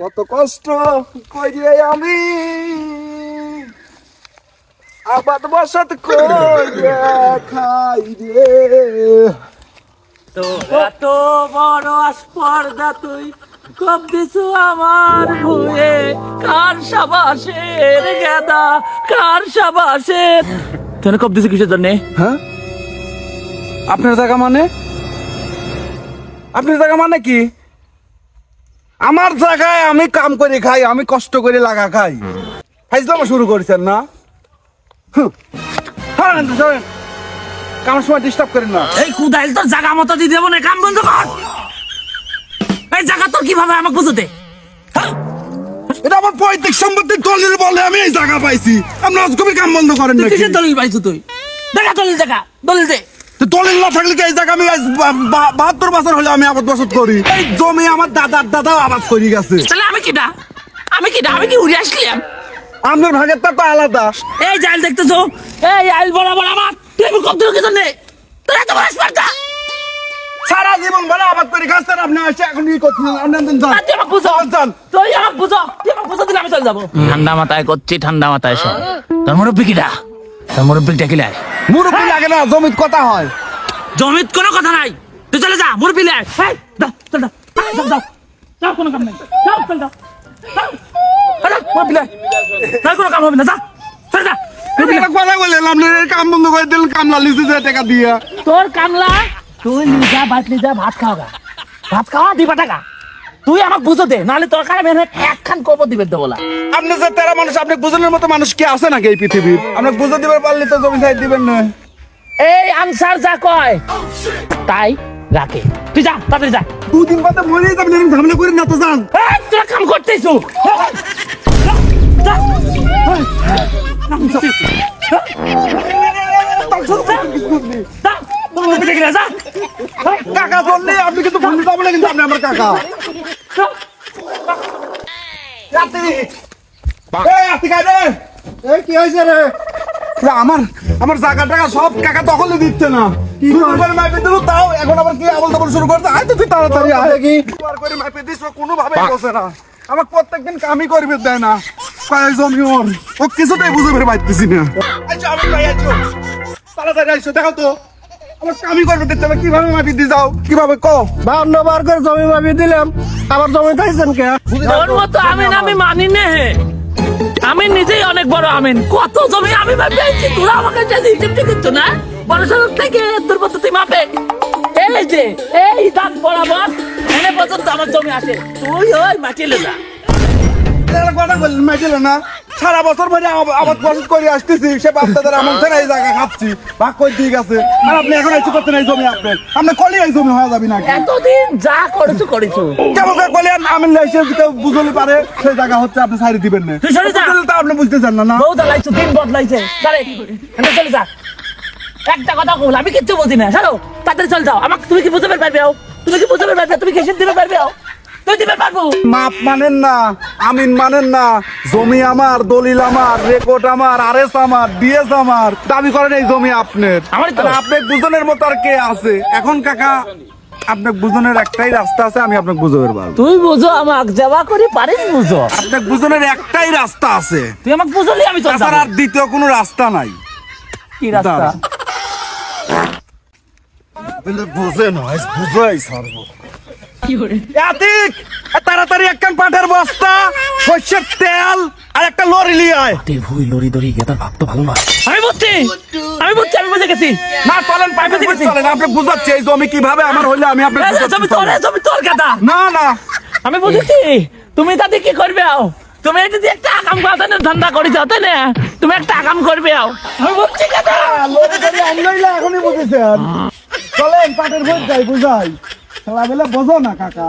কত কষ্ট কইরে আমি আবাদ বসত কইরে খাই রে। তো এত বড় আসপর্দা তুই কব দিছু আমার ভুয়ে, কার সাবাসের গেদা, কার সাবাসের। তুই কব দিছু কিসের জন্যে? হ্যাঁ, আপনার জায়গা মানে? আপনার জায়গা মানে কি? আমার জায়গায় আমি কাম করে খাই, আমি কষ্ট করে লাগা খাই। ফাইজলামো শুরু করেছেন না? কামের সময় ডিস্টার্ব করেন না। এই কুদাইল তোর জায়গা মতো দিয়ে দেবো না, কাম বন্ধ কর। এই জায়গা তোর কিভাবে আমাকে বুঝতে? এটা আমার পৈতৃক সম্পত্তি, দলিল বলে আমি এই জায়গা পাইছি। আপনার আজকে কাম বন্ধ করেন না? কিসের দলিল পাইছো তুই? দেখা দলিল, জায়গা দলিল দে। দলিল না থাকলে কি এই জায়গা আমি 72 বছর হলে আমি আবাদ বসত করি। এই জমি আমার দাদার দাদাও আবাদ করে গেছে। তাহলে আমি কিটা? আমি কি উড়ে আসলাম? আপনার ভাগের তো আলাদা। এই জাল দেখতেছো, এই আইল বরাবর আমার, তুই আমি কত কি জন্য তোর এত বড় স্পর্ধা? সারা জীবন বলে আবাদ করে খাচ্ছেন আপনি, এসে এখন কি করছেন? তুই আমাকে বুঝো, তুই আমাকে বুঝো দিলে আমি চলে যাবো। ঠান্ডা মাথায় করছি, ঠান্ডা মাথায় শোন। তোর মুরব্বী কিটা? তোর মুরব্বী ডাকিলাই। মুরব্বী লাগে না, জমিত কথা হয়। জমিত কোনো কথা নাই, তুই চলে যা। মুরব্বী লাই, যাও চল যাও, যাও যাও যাও, কোনো কাম নাই, যাও চল যাও, মুরব্বী লাই, তার কোনো কাম হবে না, যা চল যা। কথা বললেন আপনার কাম বন্ধ করে দিলেন, কামলা লিখে যে টাকা দিয়া। তোর কামলা তুই লিজা ভাত লিজা ভাত খাওয়া, ভাত খাওয়া দিবা টাকা। তুই আমাকে বুঝো দে, নাহলে তোর কানে মেরে একখান কবর দিবে বলা। আপনি যে তেরা মানুষ, আপনি বুঝনের মতো মানুষ কি আছে নাকি এই পৃথিবীর? আপনি বুঝে দিবে পারলে তো জমি সাইড দিবেন না। এই আনসার যা কয় তাই রাখে, তুই যা তাড়াতাড়ি যা। 2 দিন বাদে মরে যাবেন, এরকম ঝামেলা করেন না তো, যান। তোরা কাম করতেছো, কাকা চললে আপনি কিন্তু ভুলে যাবেন না, কিন্তু আপনি আমার কাকা। কি হয়েছে রে? আমার জায়গা টাকা সব কাকা দখলে দিচ্ছে না। তাও এখন আবার কি আবল তাবল শুরু করতে? আয় তো তুই তাড়াতাড়ি আয়। কি করে মাইপে দিস কোনোভাবে বসে না, আমাকে প্রত্যেকদিন কামই করবে দেয় না। কয় জমি ওর, ও কিছুতেই বুঝে বের পাইতেছি না। আচ্ছা আমি ভাই আছো, তাড়াতাড়ি আইসো, দেখো তো আমার কামই করবে দিচ্ছে না। কিভাবে মাপি দিয়ে যাও, কিভাবে কো? 52 বার করে জমি মাপি দিলাম, আবার জমি চাইছেন কে? তোর মতো আমিন আমি মানি নে। আমি নিজেই অনেক বড় আমিন, কত জমি আমি ভাবছি, তোরা আমাকে হিসেব দিচ্ছ না। বড় সড়ক থেকে তোর মতো তুই মাপে, এই যে এই দাঁত বরাবর এনে পর্যন্ত আমার জমি আসে, তুই ওই মাটিলে যা। কথা বললেন মাইছিল না, সারা বছর ধরে আবাদ বসত করে আসতেছি, সে বাচ্চাদের আমার থেকে এই জায়গা খাচ্ছি, ভাগ করে দিয়ে গেছে। আর আপনি এখন এসে করছেন এই জমি, আপনি কলি এই জমি হয়ে যাবি নাকি? এতদিন যা করেছো কেমন করে কলি? আমি এসে বুঝলে পারে সেই জায়গা হচ্ছে, আপনি সারি দিবেন না। তুই সরে যা, তা আপনি বুঝতে চান না। বউ জ্বালাইছো, দিন বদলাইছে, চলে যা। একটা কথা বল, আমি কিচ্ছু বুঝি না, ছাড়ো তাড়াতাড়ি চল যাও। আমাকে তুমি কি বুঝতে পারবে? তুমি কি বুঝতে পারবে? তুমি কি দিতে পারবে? তুই দিতে পারবো? মাপ মানেন না, আমিন মানেন না। জমি আমার, দলিল আমার, রেকর্ড আমার, আরএস আমার, ডিএস আমার। দাবি করেন এই জমি আপনার। আপনি বুঝনের মতো আর কে আছে? এখন কাকা আপনাকে বুঝনের একটাই রাস্তা আছে, আমি আপনাকে বুঝাতে পারবো। তুই বুঝো, আমাকে যাওয়া করে পারিস বুঝো। আপনাকে বুঝনের একটাই রাস্তা আছে, তুই আমাকে বুঝলি আমি চল যাব। আর দ্বিতীয় কোনো রাস্তা নাই। কি রাস্তা? বুঝে নয়, বুঝাই ছাড়বো। আতিক, তাড়াতাড়ি একখান পাটের বস্তা, সর্ষের তেল আর একটা লরি নিয়ে আয়। ভুই লরি দড়ি গেতার ভাব তো ভালো নয়। আমি বুঝছি, আমি বুঝে গেছি। না চলেন, পাইপে দিকে চলেন, আপনি বুঝাচ্ছি এই জমি কিভাবে আমার হইলে আমি আপনাকে জমি তোর কথা না না, আমি বুঝেছি। তুমি তাতে কি করবে? তুমি এটা দিয়ে একটা আকাম কথা ধান্দা করেছ, তাই না? তুমি একটা আকাম করবে। আমি বুঝছি কথা, লরি গাড়ি আনলইলে এখনই বুঝেছেন। চলেন পাটের বই যাই, বুঝাই খেলা বেলা বোঝো না কাকা।